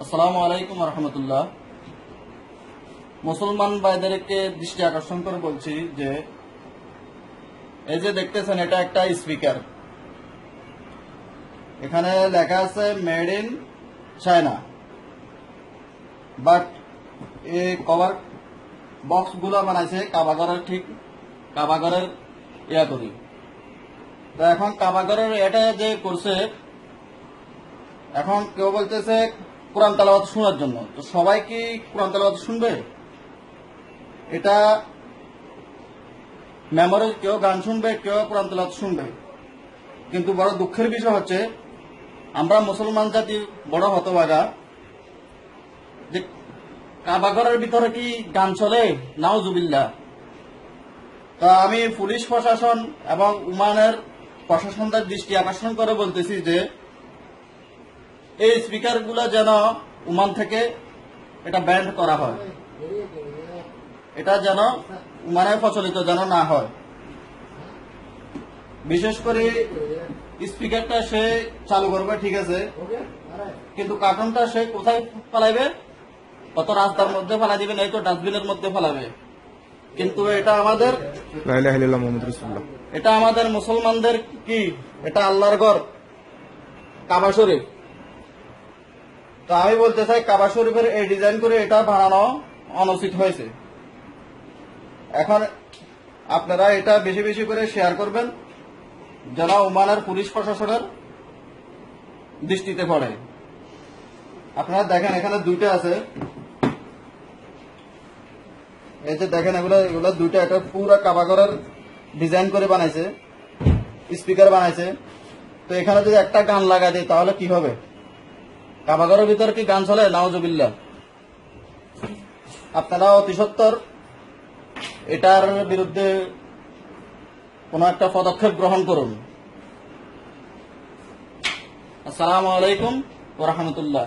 আসসালামু আলাইকুম রহমতুল্লাহ। মুসলমান ভাইদেরকে দৃষ্টি আকর্ষণ করে বলছি যে এই যে দেখতেছেন এটা একটা স্পিকার, এখানে লেখা আছে মেড ইন চায়না, বাট এই কভার বক্স গুলা বানাইছে কাবাগরের, ঠিক কাবাগরের ইয়া করি। তো এখন কাবাগরের এটা যে করছে, এখন কেউ বলতেছে কোরআন তেলাওয়াত শোনার জন্য। তো সবাই কি কোরআন তেলাওয়াত শুনবে? এটা মেমোরি, কেউ গান শুনবে, কেউ কোরআন তেলাওয়াত শুনবে। কিন্তু বড় দুঃখের বিষয় হচ্ছে আমরা মুসলমান জাতির বড় হতভাগা যে কাবাগরের ভিতরে কি গান চলে? নাউজুবিল্লাহ। তা আমি পুলিশ প্রশাসন এবং উমানের প্রশাসনদের দৃষ্টি আকর্ষণ করে বলতেছি যে এই স্পিকার গুলো যেন উমান থেকে এটা ব্যান্ড করা হয়, এটা যেন উমানে প্রচলিত যেন না হয়। বিশেষ করে স্পিকারটা সে চালু করবে ঠিক আছে, কিন্তু কার্টুনটা সে কোথায় ফেলাইবে? কত রাস্তার মধ্যে ফেলা দিবে, নাই তো ডাস্টবিনের মধ্যে ফেলাবে। কিন্তু এটা আমাদের এটা আমাদের মুসলমানদের কি, এটা আল্লাহর ঘর কাবা শরীফ। তো আমি বলতে চাই কাবা শরীফের এই ডিজাইন করে এটা বানানো অনুচিত হয়েছে। এখন আপনারা এটা বেশি বেশি করে শেয়ার করবেন যেন ওমানের পুলিশ প্রশাসনের দৃষ্টিতে পড়ে। আপনারা দেখেন এখানে দুইটা আছে, এই যে দেখেন এগুলা দুইটা, এটা পুরো কাবাগরের ডিজাইন করে বানাইছে, স্পিকার বানাইছে। তো এখানে যদি একটা গান লাগাই দেয় তাহলে কি হবে? কাবাগরের ভিতরে কি গান চলে? নাউজুবিল্লাহ। আপনারা অতি সত্বর এটার বিরুদ্ধে কোন একটা পদক্ষেপ গ্রহণ করুন। আসসালামু আলাইকুম ওয়া রাহমাতুল্লাহ।